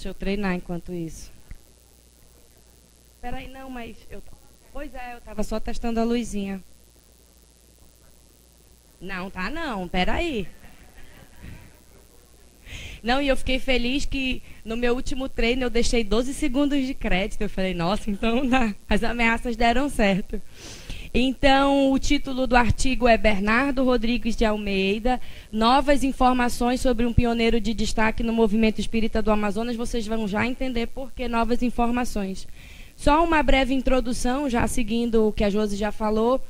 Deixa eu treinar enquanto isso. Peraí, não, mas... Pois é, eu estava só testando a luzinha. Não, tá não, peraí. Não, e eu fiquei feliz que no meu último treino eu deixei 12 segundos de crédito. Eu falei, nossa, então as ameaças deram certo. Então, o título do artigo é Bernardo Rodrigues de Almeida, novas informações sobre um pioneiro de destaque no movimento espírita do Amazonas. Vocês vão já entender por que novas informações. Só uma breve introdução, já seguindo o que a Josi já falou.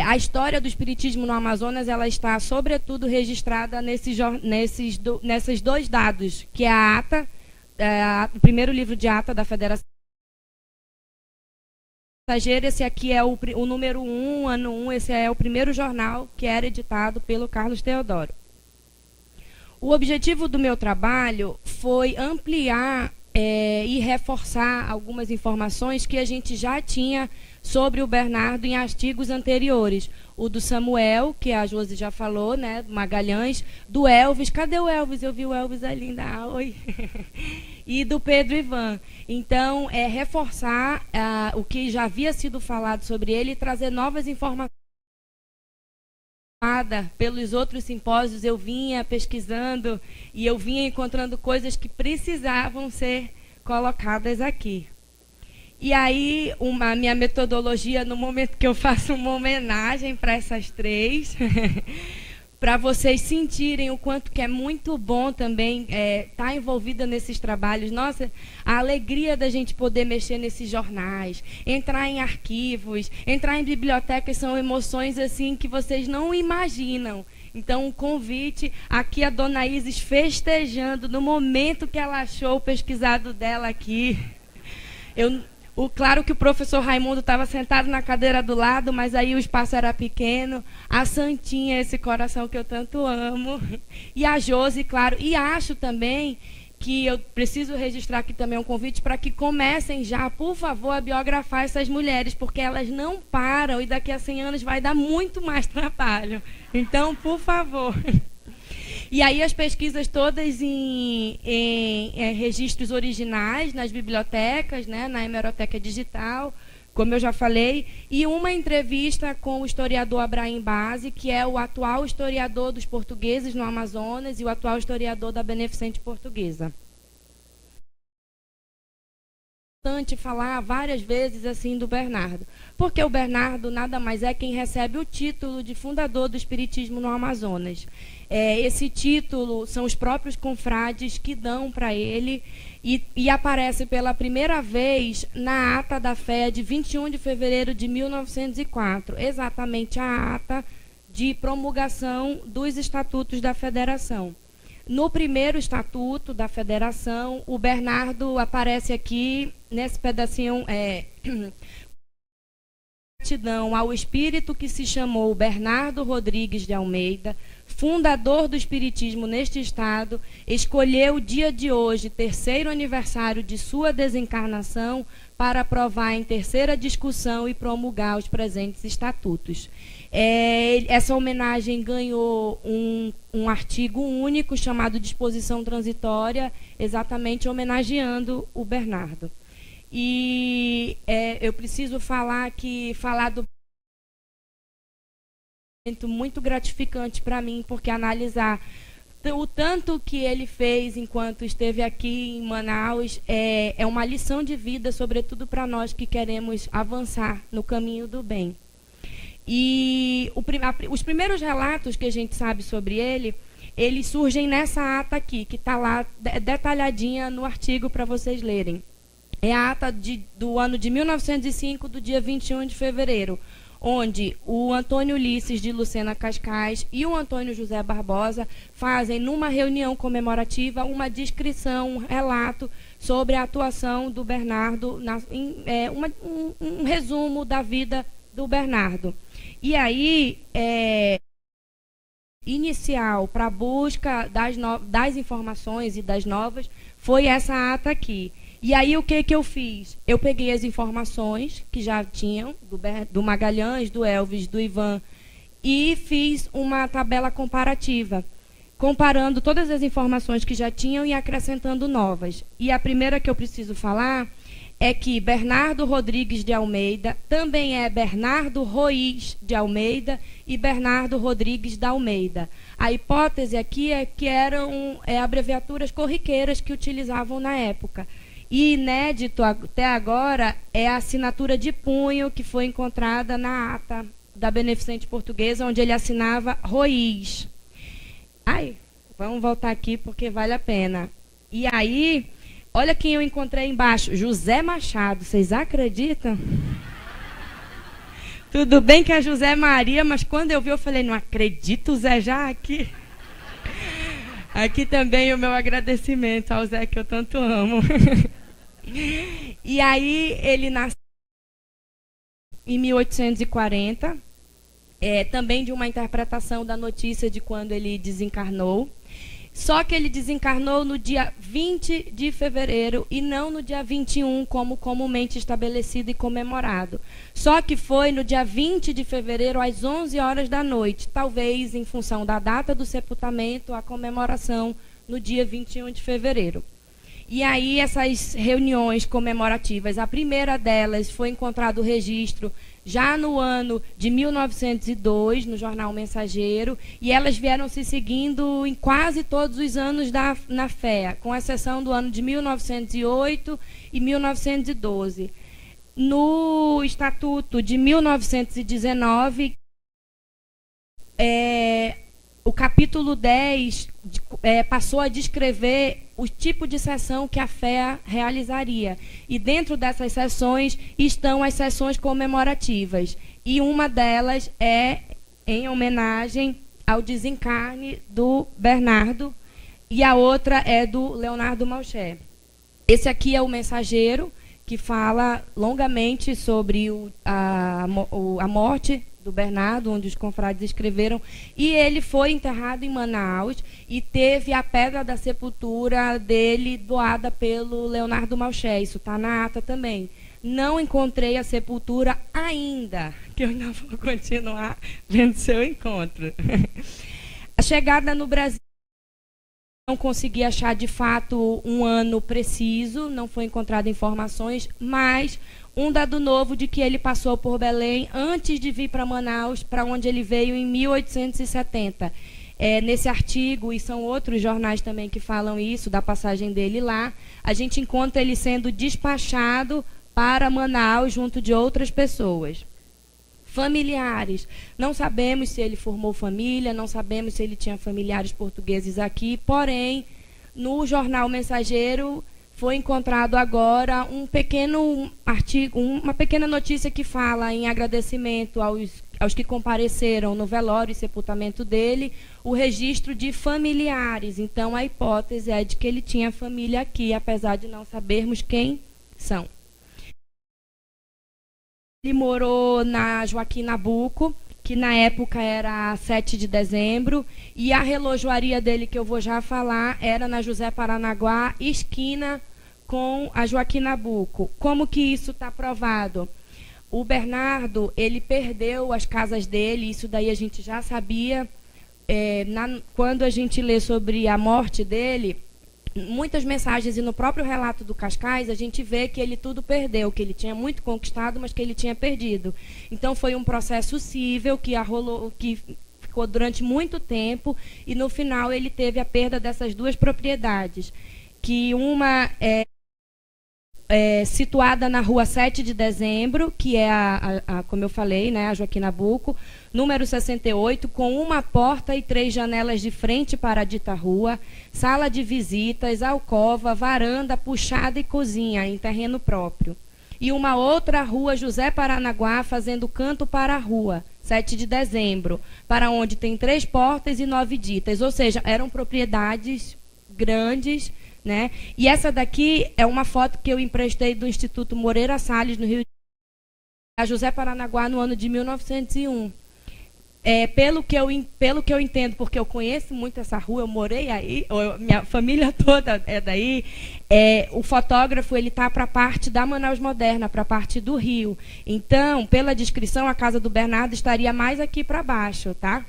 A história do espiritismo no Amazonas ela está, sobretudo, registrada nesses dois dados, que é a ata, o primeiro livro de ata da Federação Passageira. Esse aqui é o número 1, ano 1, esse é o primeiro jornal que era editado pelo Carlos Teodoro. O objetivo do meu trabalho foi ampliar e reforçar algumas informações que a gente já tinha sobre o Bernardo em artigos anteriores. O do Samuel, que a Josi já falou, né, Magalhães, do Elvis, cadê o Elvis? Eu vi o Elvis ali ainda, oi. E do Pedro Ivan. Então, reforçar o que já havia sido falado sobre ele e trazer novas informações. Pelos outros simpósios eu vinha pesquisando e eu vinha encontrando coisas que precisavam ser colocadas aqui. E aí, a minha metodologia, no momento que eu faço uma homenagem para essas três, para vocês sentirem o quanto que é muito bom também estar envolvida nesses trabalhos. Nossa, a alegria da gente poder mexer nesses jornais, entrar em arquivos, entrar em bibliotecas, são emoções assim que vocês não imaginam. Então, um convite, aqui a Dona Isis festejando no momento que ela achou o pesquisado dela aqui. Claro que o professor Raimundo estava sentado na cadeira do lado, mas aí o espaço era pequeno. A Santinha, esse coração que eu tanto amo. E a Josi, claro. E acho também que eu preciso registrar aqui também um convite para que comecem já, por favor, a biografar essas mulheres, porque elas não param e daqui a 100 anos vai dar muito mais trabalho. Então, por favor... E aí as pesquisas todas em registros originais, nas bibliotecas, né, na hemeroteca digital, como eu já falei, e uma entrevista com o historiador Abraim Base, que é o atual historiador dos portugueses no Amazonas e o atual historiador da Beneficente Portuguesa. É importante falar várias vezes assim do Bernardo, porque o Bernardo nada mais é quem recebe o título de fundador do espiritismo no Amazonas. Esse título são os próprios confrades que dão para ele e aparece pela primeira vez na ata da fé de 21 de fevereiro de 1904, exatamente a ata de promulgação dos estatutos da federação. No primeiro estatuto da federação, o Bernardo aparece aqui nesse pedacinho, gratidão ao espírito que se chamou Bernardo Rodrigues de Almeida, fundador do espiritismo neste estado, escolheu o dia de hoje, terceiro aniversário de sua desencarnação, para aprovar em terceira discussão e promulgar os presentes estatutos. Essa homenagem ganhou um artigo único chamado Disposição Transitória, exatamente homenageando o Bernardo. E eu preciso falar do muito gratificante para mim, porque analisar o tanto que ele fez enquanto esteve aqui em Manaus é uma lição de vida, sobretudo para nós que queremos avançar no caminho do bem. E os primeiros relatos que a gente sabe sobre ele, eles surgem nessa ata aqui, que está lá detalhadinha no artigo para vocês lerem. É a ata do ano de 1905, do dia 21 de fevereiro, onde o Antônio Ulisses de Lucena Cascais e o Antônio José Barbosa fazem, numa reunião comemorativa, uma descrição, um relato sobre a atuação do Bernardo, um resumo da vida do Bernardo. E aí, inicial para a busca das informações e das novas, foi essa ata aqui. E aí, o que eu fiz? Eu peguei as informações que já tinham, do Magalhães, do Elvis, do Ivan, e fiz uma tabela comparativa. comparando todas as informações que já tinham e acrescentando novas. E a primeira que eu preciso falar é que Bernardo Rodrigues de Almeida também é Bernardo Roiz de Almeida e Bernardo Rodrigues da Almeida. A hipótese aqui é que eram abreviaturas corriqueiras que utilizavam na época. E inédito até agora é a assinatura de punho que foi encontrada na ata da Beneficente Portuguesa, onde ele assinava Roiz. Ai, vamos voltar aqui porque vale a pena. E aí, olha quem eu encontrei embaixo, José Machado, vocês acreditam? Tudo bem que é José Maria, mas quando eu vi eu falei, não acredito, Zé já aqui. Aqui também o meu agradecimento ao Zé que eu tanto amo. E aí ele nasceu em 1840, também de uma interpretação da notícia de quando ele desencarnou. Só que ele desencarnou no dia 20 de fevereiro e não no dia 21, como comumente estabelecido e comemorado. Só que foi no dia 20 de fevereiro, às 11 horas da noite, talvez em função da data do sepultamento, a comemoração no dia 21 de fevereiro. E aí essas reuniões comemorativas, a primeira delas foi encontrado o registro já no ano de 1902, no jornal Mensageiro, e elas vieram se seguindo em quase todos os anos na fé, com exceção do ano de 1908 e 1912. No Estatuto de 1919, o capítulo 10 passou a descrever o tipo de sessão que a fé realizaria. E dentro dessas sessões estão as sessões comemorativas. E uma delas é em homenagem ao desencarne do Bernardo e a outra é do Leonardo Malcher. Esse aqui é o Mensageiro, que fala longamente sobre a morte do Bernardo, onde os confrades escreveram, e ele foi enterrado em Manaus e teve a pedra da sepultura dele doada pelo Leonardo Malcher. Isso está na ata também. Não encontrei a sepultura ainda, que eu ainda vou continuar vendo seu encontro. A chegada no Brasil, não consegui achar de fato um ano preciso, não foi encontrada informações, mas um dado novo de que ele passou por Belém antes de vir para Manaus, para onde ele veio em 1870. Nesse artigo, e são outros jornais também que falam isso, da passagem dele lá, a gente encontra ele sendo despachado para Manaus junto de outras pessoas. Familiares. Não sabemos se ele formou família, não sabemos se ele tinha familiares portugueses aqui, porém, no jornal Mensageiro foi encontrado agora um pequeno artigo, uma pequena notícia que fala em agradecimento aos que compareceram no velório e sepultamento dele, o registro de familiares. Então, a hipótese é de que ele tinha família aqui, apesar de não sabermos quem são. Ele morou na Joaquim Nabuco, que na época era 7 de dezembro, e a relojoaria dele, que eu vou já falar, era na José Paranaguá, esquina com a Joaquim Nabuco. Como que isso está provado? O Bernardo, ele perdeu as casas dele, isso daí a gente já sabia. Quando a gente lê sobre a morte dele, muitas mensagens, e no próprio relato do Cascais, a gente vê que ele tudo perdeu, que ele tinha muito conquistado, mas que ele tinha perdido. Então, foi um processo cível que ficou durante muito tempo, e no final ele teve a perda dessas duas propriedades, que uma é situada na rua 7 de dezembro, que é, como eu falei, né, a Joaquim Nabuco, número 68, com uma porta e 3 janelas de frente para a dita rua, sala de visitas, alcova, varanda, puxada e cozinha em terreno próprio. E uma outra rua, José Paranaguá, fazendo canto para a rua, 7 de dezembro, para onde tem 3 portas e 9 ditas, ou seja, eram propriedades grandes, né? E essa daqui é uma foto que eu emprestei do Instituto Moreira Salles, no Rio de Janeiro, a José Paranaguá, no ano de 1901. Pelo que eu entendo, porque eu conheço muito essa rua, eu morei aí, minha família toda é daí, o fotógrafo ele está para a parte da Manaus Moderna, para a parte do Rio. Então, pela descrição, a casa do Bernardo estaria mais aqui para baixo, tá?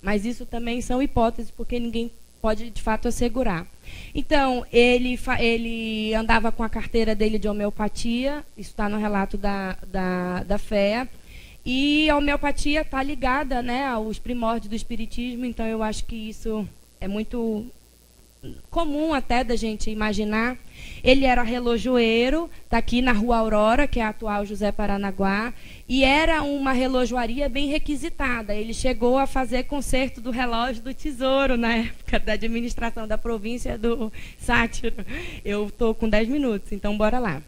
Mas isso também são hipóteses, porque ninguém pode, de fato, assegurar. Então, ele andava com a carteira dele de homeopatia, isso está no relato da FEA, e a homeopatia está ligada, né, aos primórdios do espiritismo, então eu acho que isso é muito comum até da gente imaginar. Ele era relojoeiro, está aqui na Rua Aurora, que é a atual José Paranaguá, e era uma relojoaria bem requisitada. Ele chegou a fazer conserto do relógio do Tesouro na época da administração da província do Sátiro. Eu estou com 10 minutos, então bora lá.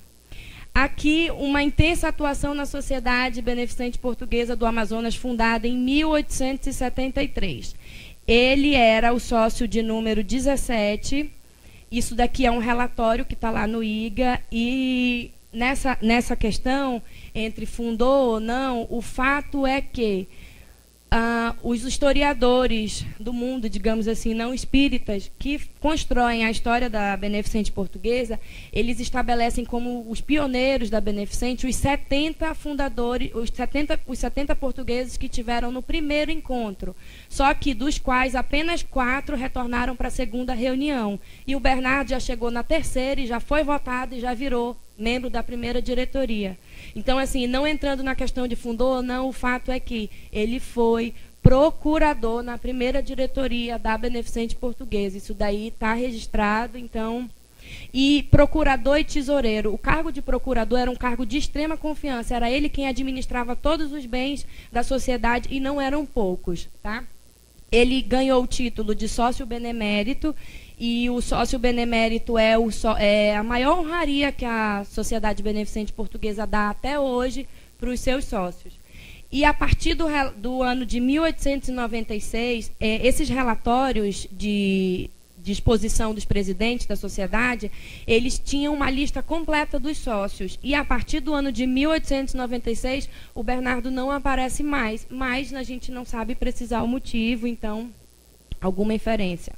Aqui, uma intensa atuação na Sociedade Beneficente Portuguesa do Amazonas, fundada em 1873. Ele era o sócio de número 17. Isso daqui é um relatório que está lá no IGA. E nessa questão, entre fundou ou não, o fato é que os historiadores do mundo, digamos assim, não espíritas, que constroem a história da Beneficente Portuguesa, eles estabelecem como os pioneiros da Beneficente os 70 fundadores, os 70 portugueses que tiveram no primeiro encontro, só que dos quais apenas 4 retornaram para a segunda reunião. E o Bernardo já chegou na terceira e já foi votado e já virou membro da primeira diretoria. Então, assim, não entrando na questão de fundou ou não, o fato é que ele foi procurador na primeira diretoria da Beneficente Portuguesa. Isso daí está registrado, então. E procurador e tesoureiro. O cargo de procurador era um cargo de extrema confiança. Era ele quem administrava todos os bens da sociedade e não eram poucos, tá? Ele ganhou o título de sócio benemérito, e o sócio benemérito é a maior honraria que a Sociedade Beneficente Portuguesa dá até hoje para os seus sócios. E a partir do ano de 1896, esses relatórios de exposição dos presidentes da sociedade, eles tinham uma lista completa dos sócios. E a partir do ano de 1896, o Bernardo não aparece mais, mas a gente não sabe precisar o motivo, então, alguma inferência.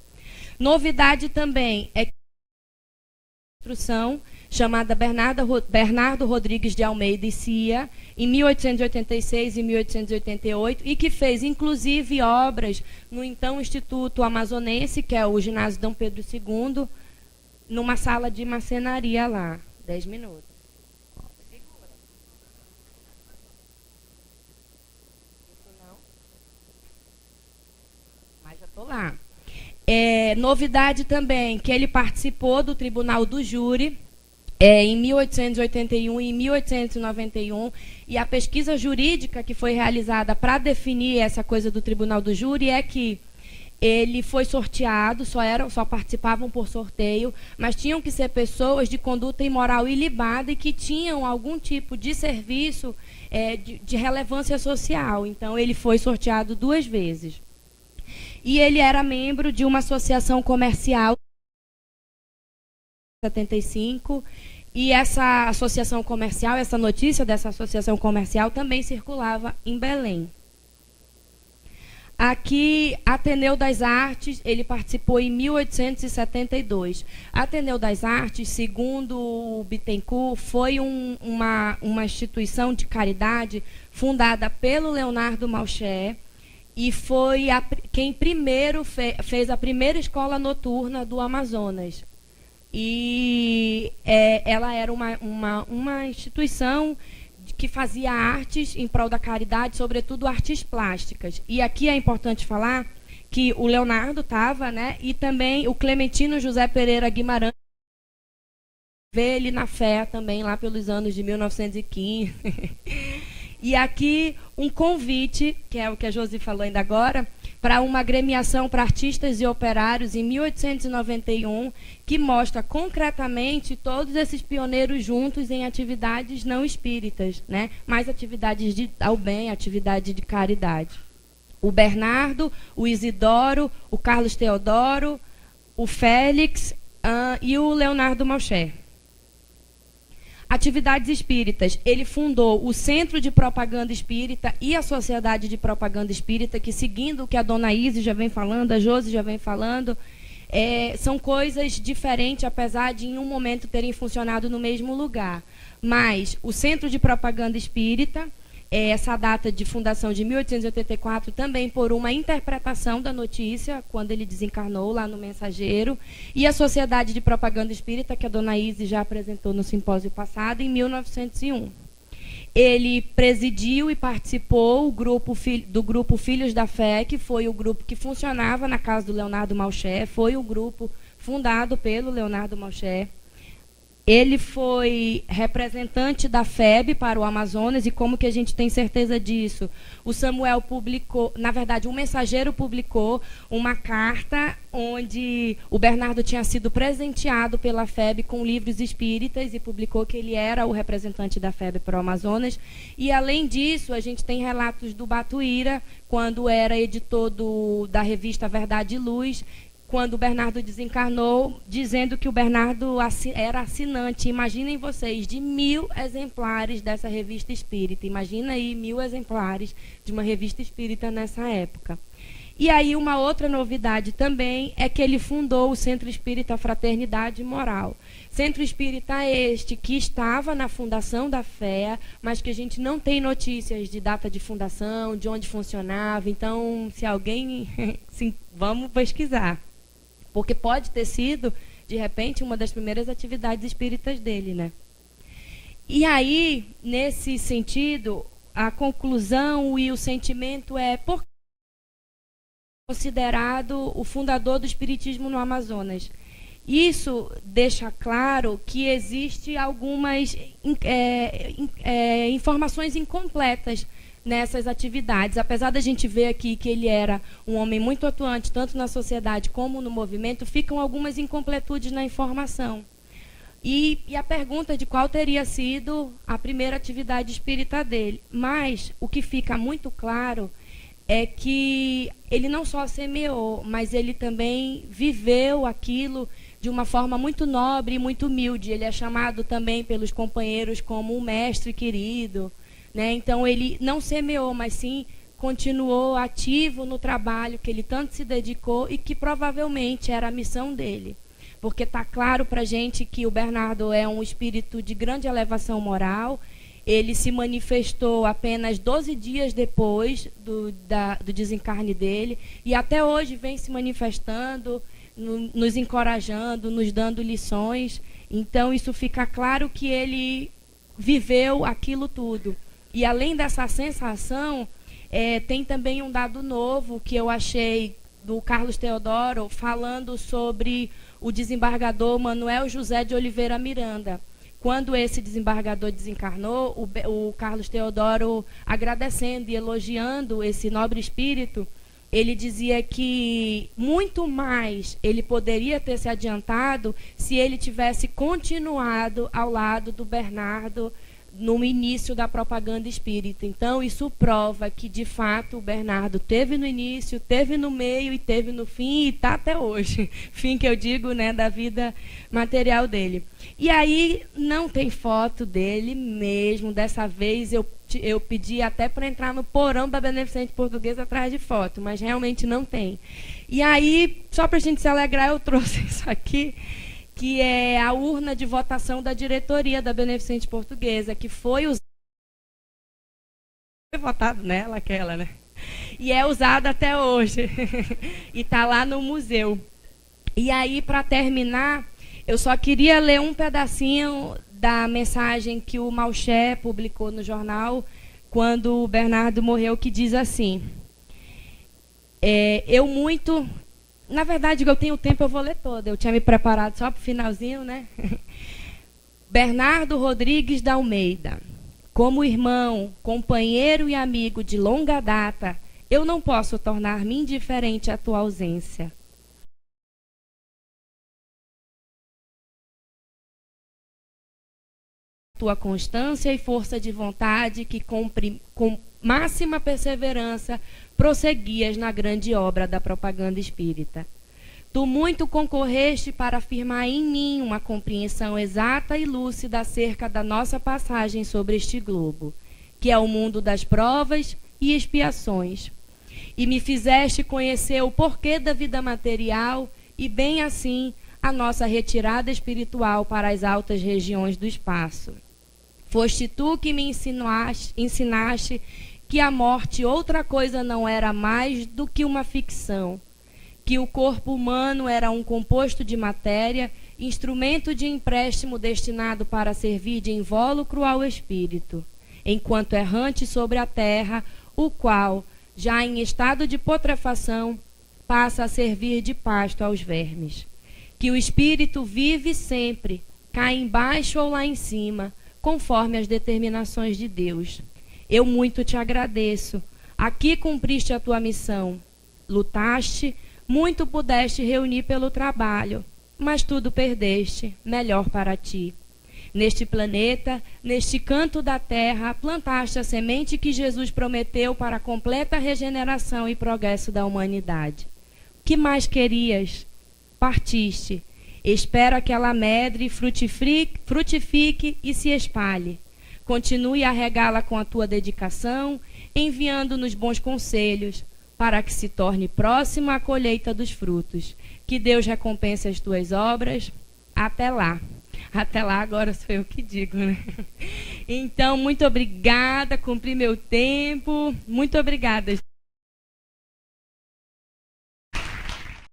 Novidade também é que a instrução chamada Bernardo Rodrigues de Almeida e Cia, em 1886 e 1888, e que fez, inclusive, obras no então Instituto Amazonense, que é o Ginásio Dom Pedro II, numa sala de marcenaria lá. 10 minutos. Segura. Isso não. Mas já estou lá. Novidade também, que ele participou do Tribunal do Júri em 1881 e 1891, e a pesquisa jurídica que foi realizada para definir essa coisa do Tribunal do Júri é que ele foi sorteado, só participavam por sorteio, mas tinham que ser pessoas de conduta imoral ilibada e que tinham algum tipo de serviço de relevância social. Então, ele foi sorteado 2 vezes. E ele era membro de uma associação comercial em 75, e essa associação comercial, essa notícia dessa associação comercial também circulava em Belém. Aqui, Ateneu das Artes, ele participou em 1872. Ateneu das Artes, segundo o Bittencourt, foi uma instituição de caridade fundada pelo Leonardo Malcher, e foi quem primeiro fez a primeira escola noturna do Amazonas. E ela era uma instituição que fazia artes em prol da caridade, sobretudo artes plásticas. E aqui é importante falar que o Leonardo estava, né, e também o Clementino José Pereira Guimarães, vê ele na fé também, lá pelos anos de 1915. E aqui um convite, que é o que a Josi falou ainda agora, para uma agremiação para artistas e operários em 1891, que mostra concretamente todos esses pioneiros juntos em atividades não espíritas, né? Mais atividades ao bem, atividade de caridade. O Bernardo, o Isidoro, o Carlos Teodoro, o Félix e o Leonardo Malcher. Atividades espíritas. Ele fundou o Centro de Propaganda Espírita e a Sociedade de Propaganda Espírita, que, seguindo o que a dona Isis já vem falando, a Josi já vem falando, são coisas diferentes, apesar de em um momento terem funcionado no mesmo lugar. Mas o Centro de Propaganda Espírita, essa data de fundação de 1884 também por uma interpretação da notícia, quando ele desencarnou lá no Mensageiro, e a Sociedade de Propaganda Espírita, que a dona Izzy já apresentou no simpósio passado, em 1901. Ele presidiu e participou do grupo Filhos da Fé, que foi o grupo que funcionava na casa do Leonardo Malcher, foi o grupo fundado pelo Leonardo Malcher. Ele foi representante da FEB para o Amazonas, e como que a gente tem certeza disso? O Samuel publicou, na verdade, o Mensageiro publicou uma carta onde o Bernardo tinha sido presenteado pela FEB com livros espíritas e publicou que ele era o representante da FEB para o Amazonas. E, além disso, a gente tem relatos do Batuíra, quando era editor da revista Verdade e Luz, quando o Bernardo desencarnou, dizendo que o Bernardo era assinante, imaginem vocês, de 1000 exemplares dessa revista espírita. Imagina aí 1000 exemplares de uma revista espírita nessa época. E aí uma outra novidade também é que ele fundou o Centro Espírita Fraternidade e Moral. Centro Espírita este que estava na fundação da FEA, mas que a gente não tem notícias de data de fundação, de onde funcionava. Então, se alguém... sim, vamos pesquisar. Porque pode ter sido, de repente, uma das primeiras atividades espíritas dele, né? E aí, nesse sentido, a conclusão e o sentimento é por considerado o fundador do espiritismo no Amazonas. Isso deixa claro que existe algumas informações incompletas nessas atividades. Apesar da gente ver aqui que ele era um homem muito atuante, tanto na sociedade como no movimento, ficam algumas incompletudes na informação. E a pergunta de qual teria sido a primeira atividade espírita dele. Mas o que fica muito claro é que ele não só semeou, mas ele também viveu aquilo de uma forma muito nobre e muito humilde. Ele é chamado também pelos companheiros como um mestre querido, né? Então, ele não semeou, mas sim continuou ativo no trabalho que ele tanto se dedicou e que provavelmente era a missão dele. Porque está claro para a gente que o Bernardo é um espírito de grande elevação moral. Ele se manifestou apenas 12 dias depois do desencarne dele, e até hoje vem se manifestando, nos encorajando, nos dando lições. Então, isso fica claro que ele viveu aquilo tudo. E, além dessa sensação, tem também um dado novo que eu achei do Carlos Teodoro, falando sobre o desembargador Manuel José de Oliveira Miranda. Quando esse desembargador desencarnou, o Carlos Teodoro, agradecendo e elogiando esse nobre espírito, ele dizia que muito mais ele poderia ter se adiantado se ele tivesse continuado ao lado do Bernardo no início da propaganda espírita. Então, isso prova que, de fato, o Bernardo teve no início, teve no meio e teve no fim, e está até hoje. Fim que eu digo, né, da vida material dele. E aí, não tem foto dele mesmo. Dessa vez, eu pedi até para entrar no porão da Beneficente Portuguesa atrás de foto, mas realmente não tem. E aí, só para a gente se alegrar, eu trouxe isso aqui, que é a urna de votação da diretoria da Beneficente Portuguesa, que foi votado nela, aquela, né? E é usada até hoje. E está lá no museu. E aí, para terminar, eu só queria ler um pedacinho da mensagem que o Malcher publicou no jornal quando o Bernardo morreu, que diz assim: na verdade, eu tenho tempo, eu vou ler toda. Eu tinha me preparado só para o finalzinho, né? Bernardo Rodrigues da Almeida. Como irmão, companheiro e amigo de longa data, eu não posso tornar-me indiferente à tua ausência. Tua constância e força de vontade que com máxima perseverança prosseguias na grande obra da propaganda espírita. Tu muito concorreste para afirmar em mim uma compreensão exata e lúcida acerca da nossa passagem sobre este globo, que é o mundo das provas e expiações. E me fizeste conhecer o porquê da vida material e, bem assim, a nossa retirada espiritual para as altas regiões do espaço. Foste tu que me ensinaste que a morte outra coisa não era mais do que uma ficção, que o corpo humano era um composto de matéria, instrumento de empréstimo destinado para servir de invólucro ao espírito, enquanto errante sobre a terra, o qual, já em estado de putrefação, passa a servir de pasto aos vermes. Que o espírito vive sempre, cá embaixo ou lá em cima, conforme as determinações de Deus. Eu muito te agradeço. Aqui cumpriste a tua missão. Lutaste, muito pudeste reunir pelo trabalho, mas tudo perdeste, melhor para ti. Neste planeta, neste canto da terra, plantaste a semente que Jesus prometeu para a completa regeneração e progresso da humanidade. O que mais querias? Partiste. Espera que ela medre, frutifique e se espalhe. Continue a regá-la com a tua dedicação, enviando-nos bons conselhos, para que se torne próxima a colheita dos frutos. Que Deus recompense as tuas obras. Até lá. Até lá, agora sou eu que digo, né? Então, muito obrigada, cumpri meu tempo. Muito obrigada.